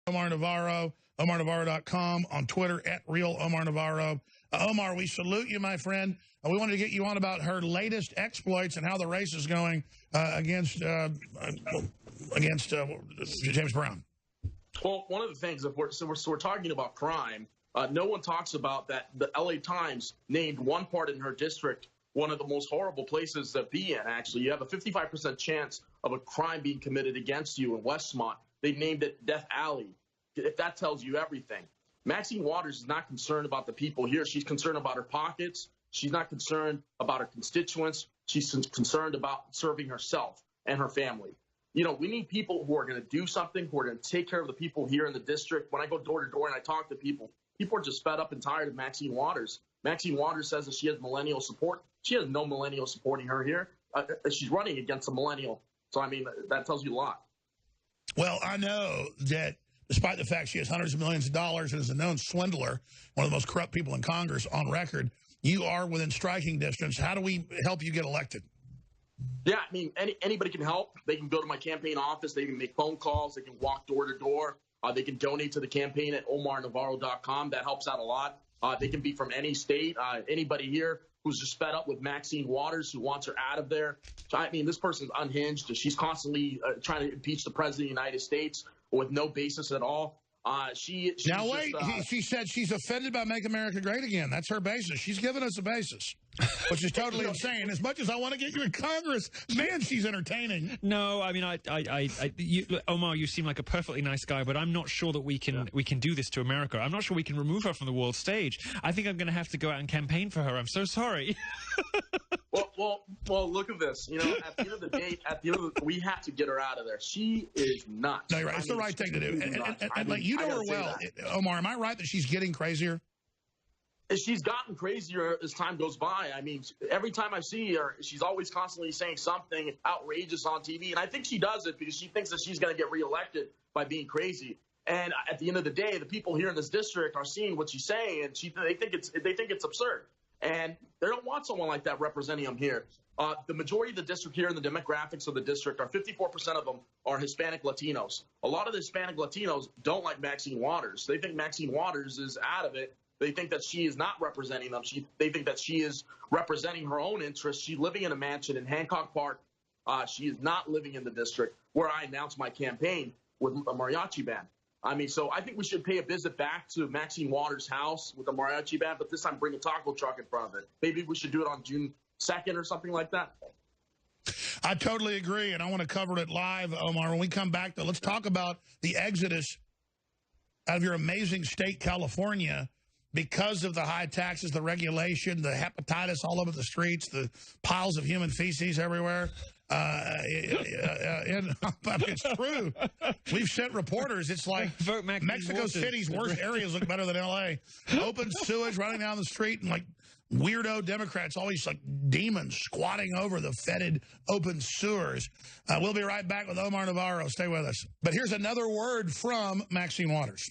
Omar Navarro, OmarNavarro.com, on Twitter, @Real Omar Navarro. Omar, we salute you, my friend. We wanted to get you on about her latest exploits and how the race is going against James Brown. Well, one of the things, if we're talking about crime, no one talks about that the LA Times named one part in her district one of the most horrible places to be in, actually. You have a 55% chance of a crime being committed against you in Westmont. They named it Death Alley. If that tells you everything. Maxine Waters is not concerned about the people here. She's concerned about her pockets. She's not concerned about her constituents. She's concerned about serving herself and her family. You know, we need people who are going to do something, who are going to take care of the people here in the district. When I go door to door and I talk to people, people are just fed up and tired of Maxine Waters. Maxine Waters says that she has millennial support. She has no millennial supporting her here. She's running against a millennial. So, I mean, that tells you a lot. Well, I know that despite the fact she has hundreds of millions of dollars and is a known swindler, one of the most corrupt people in Congress on record, you are within striking distance. How do we help you get elected? Yeah, I mean, anybody can help. They can go to my campaign office. They can make phone calls. They can walk door to door. They can donate to the campaign at OmarNavarro.com. That helps out a lot. They can be from any state. Anybody here who's just fed up with Maxine Waters, who wants her out of there. I mean, this person's unhinged. She's constantly trying to impeach the president of the United States with no basis at all. She said she's offended by Make America Great Again. That's her basis. She's given us a basis, which is totally insane. As much as I want to get you in Congress, man, she's entertaining. No, I mean, Omar, you seem like a perfectly nice guy, but I'm not sure that we can do this to America. I'm not sure we can remove her from the world stage. I think I'm going to have to go out and campaign for her. I'm so sorry. Well, look at this. You know, at the end of the day, we have to get her out of there. She is nuts. No, you're right. It's the right thing to do. And like, you know her well, Omar. Am I right that she's getting crazier? She's gotten crazier as time goes by. I mean, every time I see her, she's always constantly saying something outrageous on TV. And I think she does it because she thinks that she's going to get reelected by being crazy. And at the end of the day, the people here in this district are seeing what she's saying, and they think it's absurd. And they don't want someone like that representing them here. The majority of the district here and the demographics of the district are 54% of them are Hispanic Latinos. A lot of the Hispanic Latinos don't like Maxine Waters. They think Maxine Waters is out of it. They think that she is not representing them. They think that she is representing her own interests. She's living in a mansion in Hancock Park. She is not living in the district where I announced my campaign with a mariachi band. I mean, so I think we should pay a visit back to Maxine Waters' house with a mariachi band, but this time bring a taco truck in front of it. Maybe we should do it on June 2nd or something like that. I totally agree, and I want to cover it live, Omar. When we come back, though, let's talk about the exodus out of your amazing state, California, because of the high taxes, the regulation, the hepatitis all over the streets, the piles of human feces everywhere. It's true. We've sent reporters. It's like Mexico City's worst areas look better than L.A. Open sewage running down the street, and like weirdo Democrats, always like demons squatting over the fetid open sewers. We'll be right back with Omar Navarro. Stay with us. But here's another word from Maxine Waters.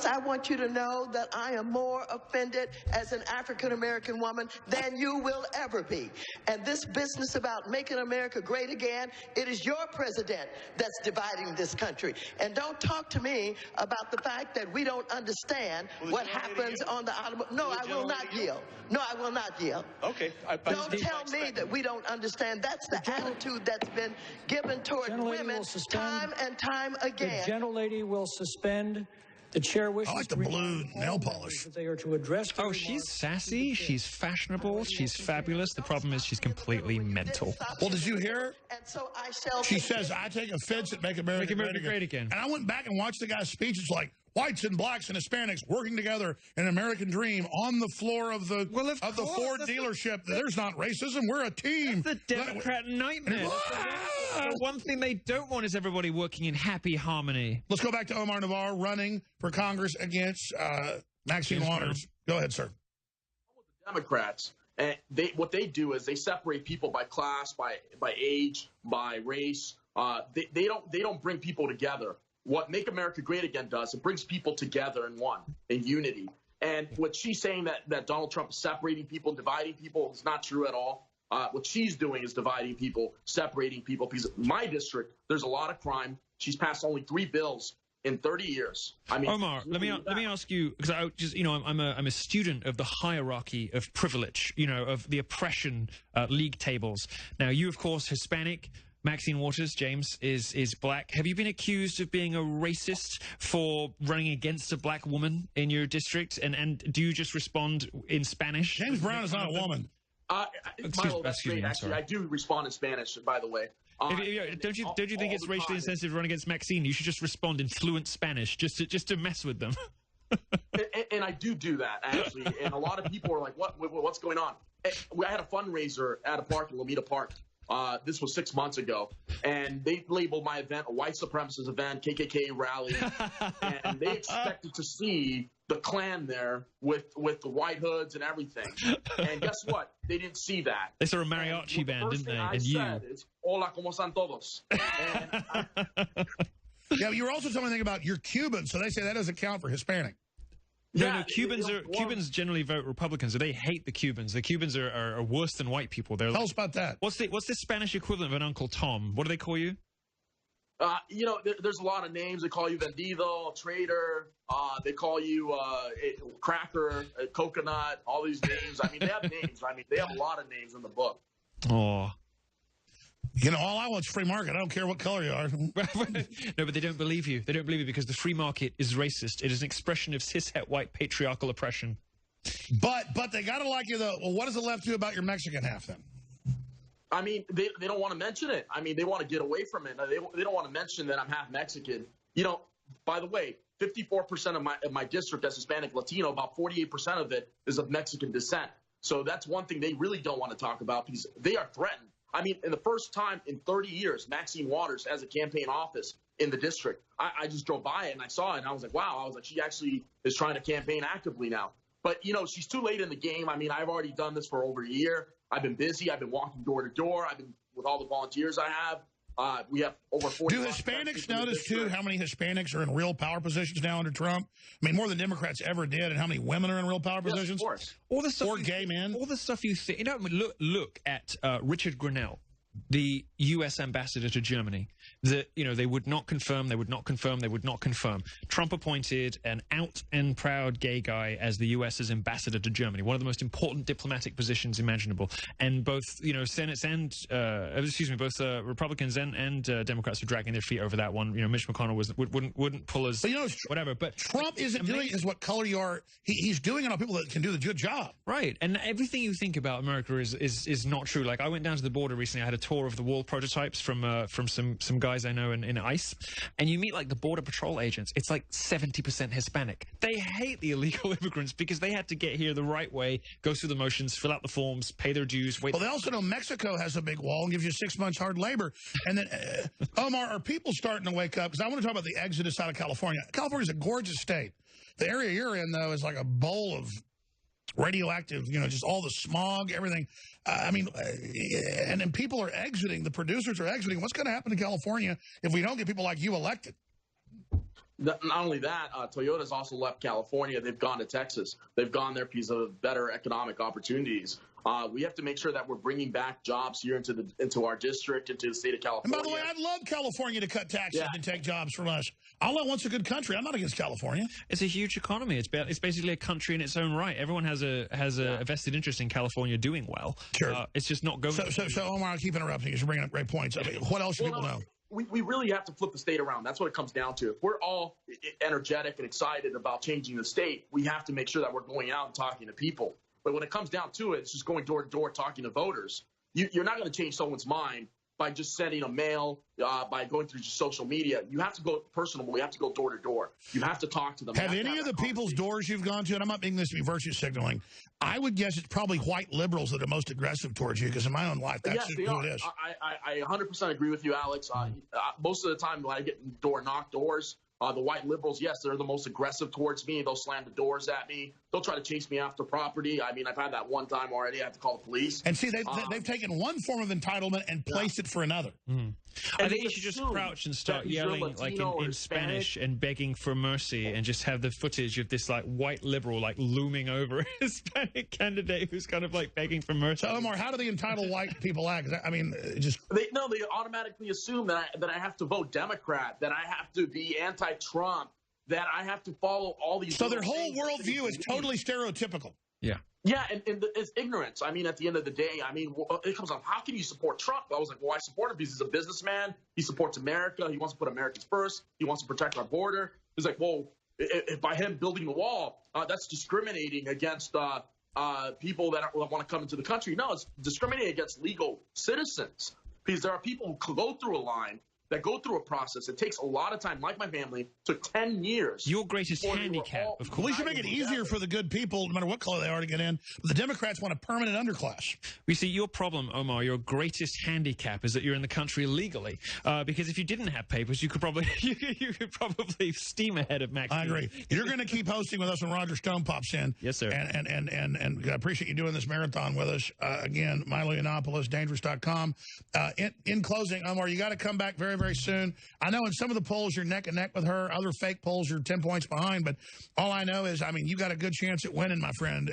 I want you to know that I am more offended as an African-American woman than you will ever be. And this business about making America great again, it is your president that's dividing this country. And don't talk to me about the fact that we don't understand what happens on the automobile. No, I will not yield. No, I will not yield. Okay. Don't tell me that we don't understand. That's the attitude that's been given toward women time and time again. The gentlelady will suspend. The chair wishes I like the blue nail polish. They are to address. Oh, she's sassy. She's fashionable. She's fabulous. The problem is she's completely mental. Well, did you hear her? She says, I take offense at Make America Great Again. And I went back and watched the guy's speech. It's like whites and blacks and Hispanics working together in an American dream on the floor of the Ford dealership. There's not racism. We're a team. That's the Democrat nightmare. One thing they don't want is everybody working in happy harmony. Let's go back to Omar Navarro running for Congress against Maxine Waters. Go ahead, sir. The Democrats, and what they do is they separate people by class, by age, by race. They don't bring people together. What Make America Great Again does, it brings people together in unity. And what she's saying that Donald Trump is separating people, dividing people, is not true at all. What she's doing is dividing people, separating people. Because in my district, there's a lot of crime. She's passed only 3 bills in 30 years. I mean, Omar, let me ask you, because I just, you know, I'm a student of the hierarchy of privilege, you know, of the oppression league tables. Now, you, of course, Hispanic. Maxine Waters, James, is black. Have you been accused of being a racist for running against a black woman in your district? And do you just respond in Spanish? James Brown is not a woman. Milo, that's great. Actually, I do respond in Spanish, by the way. Don't you think it's racially insensitive to run against Maxine? You should just respond in fluent Spanish just to mess with them. and I do that, actually. And a lot of people are like, what's going on? I had a fundraiser at a park in Lomita Park. This was 6 months ago, and they labeled my event a white supremacist event, KKK rally, and they expected to see the Klan there with the white hoods and everything. And guess what? They didn't see that. They saw a mariachi band, didn't they? I said is, "Hola, ¿cómo están todos?" Yeah, you were also telling me about you're Cuban, so they say that doesn't count for Hispanic. No, Cubans generally vote Republican, so they hate the Cubans. The Cubans are worse than white people. Tell us about that. What's the Spanish equivalent of an Uncle Tom? What do they call you? You know, there's a lot of names. They call you vendido, traitor. They call you cracker, coconut. All these names. I mean, they have names. I mean, they have a lot of names in the book. Oh. You know, all I want is free market. I don't care what color you are. No, but they don't believe you. They don't believe you because the free market is racist. It is an expression of cishet white patriarchal oppression. But they got to like you, though. Well, what does the left do about your Mexican half, then? I mean, they don't want to mention it. I mean, they want to get away from it. They don't want to mention that I'm half Mexican. You know, by the way, 54% of my district is Hispanic Latino. About 48% of it is of Mexican descent. So that's one thing they really don't want to talk about because they are threatened. I mean, in the first time in 30 years, Maxine Waters has a campaign office in the district. I just drove by it and I saw it and I was like, wow. I was like, she actually is trying to campaign actively now. But, you know, she's too late in the game. I mean, I've already done this for over a year. I've been busy. I've been walking door to door. I've been with all the volunteers I have. We have over 40. Do Hispanics notice, too, how many Hispanics are in real power positions now under Trump? I mean, more than Democrats ever did, and how many women are in real power positions? Of course. All the stuff or gay men. All the stuff you think. You know, look at Richard Grenell, the U.S. ambassador to Germany. That, you know, they would not confirm, they would not confirm, they would not confirm. Trump appointed an out and proud gay guy as the U.S.'s ambassador to Germany, one of the most important diplomatic positions imaginable. And both, you know, Senates and, both Republicans and Democrats are dragging their feet over that one. You know, Mitch McConnell wouldn't pull us, but, you know, whatever. But Trump isn't doing is what color you are. He's doing it on people that can do the good job. Right. And everything you think about America is not true. Like, I went down to the border recently. I had a tour of the wall prototypes from some guys I know in ICE, and you meet like the border patrol agents. It's like 70% Hispanic. They hate the illegal immigrants because they had to get here the right way, go through the motions, fill out the forms, pay their dues. Wait. Well, they also know Mexico has a big wall and gives you 6 months hard labor. And then, Omar, are people starting to wake up? Because I want to talk about the exodus out of California. California's a gorgeous state. The area you're in, though, is like a bowl of radioactive, you know, just all the smog, everything. And then people are exiting. The producers are exiting. What's going to happen to California if we don't get people like you elected? Not only that, Toyota's also left California. They've gone to Texas. They've gone there because of better economic opportunities. We have to make sure that we're bringing back jobs here into our district, into the state of California. And by the way, I'd love California to cut taxes and take jobs from us. Allah wants a good country. I'm not against California. It's a huge economy. It's basically a country in its own right. Everyone has a vested interest in California doing well. Sure. It's just not going. So Omar, I keep interrupting you. You're bringing up great points. I mean, what else should people know? We really have to flip the state around. That's what it comes down to. If we're all energetic and excited about changing the state, we have to make sure that we're going out and talking to people. But when it comes down to it, it's just going door to door talking to voters. You're not going to change someone's mind by just sending a mail, by going through social media. You have to go personable. You have to go door to door. You have to talk to them. Have any of the people's doors you've gone to, and I'm not making this to be virtue signaling, I would guess it's probably white liberals that are most aggressive towards you, because in my own life, that's who it is. I 100% agree with you, Alex. Most of the time when I get knock doors, the white liberals, yes, they're the most aggressive towards me. They'll slam the doors at me. They'll try to chase me after property. I mean, I've had that one time already. I have to call the police. And see, they've taken one form of entitlement and placed it for another. Mm. I think you should just crouch and start yelling like in Spanish and begging for mercy, and just have the footage of this like white liberal like looming over a Hispanic candidate who's kind of like begging for mercy. So Omar, how do the entitled white people act? I mean, they automatically assume that I have to vote Democrat, that I have to be anti-Trump, that I have to follow all these. So their whole worldview is totally stereotypical. Yeah. Yeah, and it's ignorance. I mean, at the end of the day, I mean, it comes up, how can you support Trump? I was like, well, I support him because he's a businessman. He supports America. He wants to put Americans first. He wants to protect our border. He's like, well, if by him building the wall, that's discriminating against people that want to come into the country. No, it's discriminating against legal citizens, because there are people who go through a line, that go through a process. It takes a lot of time. Like my family, took 10 years. Your greatest handicap, of course. We should make it easier for the good people, no matter what color they are, to get in. But the Democrats want a permanent underclass. You see, your problem, Omar, your greatest handicap is that you're in the country illegally. Because if you didn't have papers, you could probably you could probably steam ahead of Maxine. I agree. You're going to keep hosting with us when Roger Stone pops in. Yes, sir. And I appreciate you doing this marathon with us. Again, Milo Yiannopoulos, dangerous.com. In closing, Omar, you got to come back very, very soon. I know in some of the polls you're neck and neck with her. Other fake polls you're 10 points behind. But all I know is, I mean, you got a good chance at winning, my friend.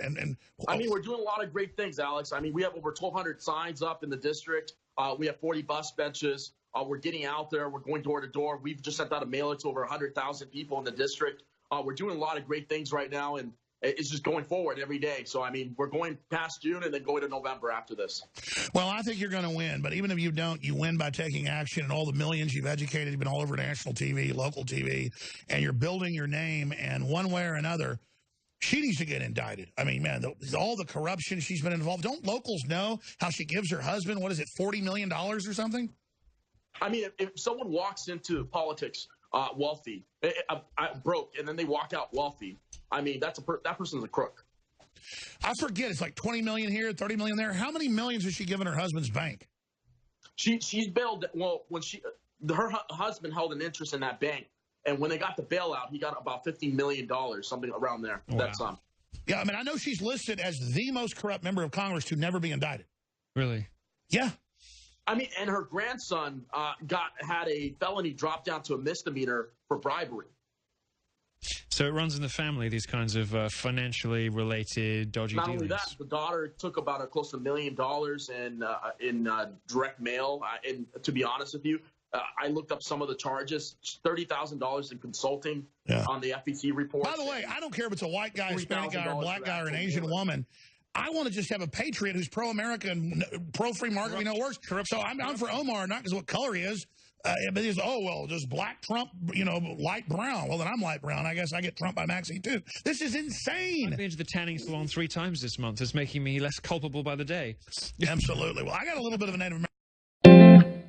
I mean, we're doing a lot of great things, Alex. I mean, we have over 1,200 signs up in the district. We have 40 bus benches. We're getting out there. We're going door to door. We've just sent out a mailer to over 100,000 people in the district. We're doing a lot of great things right now, and it's just going forward every day. So, I mean, we're going past June and then going to November after this. Well, I think you're going to win. But even if you don't, you win by taking action. And all the millions you've educated, you've been all over national TV, local TV, and you're building your name. And one way or another, she needs to get indicted. I mean, man, all the corruption she's been involved. Don't locals know how she gives her husband, what is it, $40 million or something? I mean, if someone walks into politics wealthy, broke, and then they walk out wealthy, I mean, that person's a crook. I forget. It's like 20 million here, 30 million there. How many millions has she given her husband's bank? She's bailed. Well, when her husband held an interest in that bank, and when they got the bailout, he got about $15 million, something around there. Wow. That's Yeah, I mean, I know she's listed as the most corrupt member of Congress to never be indicted. Really? Yeah. I mean, and her grandson had a felony dropped down to a misdemeanor for bribery. So it runs in the family, these kinds of financially related dodgy dealings. Not only that, the daughter took about close to $1 million in direct mail. And to be honest with you, I looked up some of the charges, $30,000 in consulting on the FEC report. By the way, I don't care if it's a white guy, Hispanic guy, or a black guy, or an Asian woman. I want to just have a patriot who's pro-America and pro-free market. We know it works. So I'm for Omar, not because of what color he is. But he's, oh, well, does black Trump, light brown? Well, then I'm light brown. I guess I get Trump by Maxine, too. This is insane. I've been to the tanning salon 3 times this month. It's making me less culpable by the day. Absolutely. Well, I got a little bit of a Native American.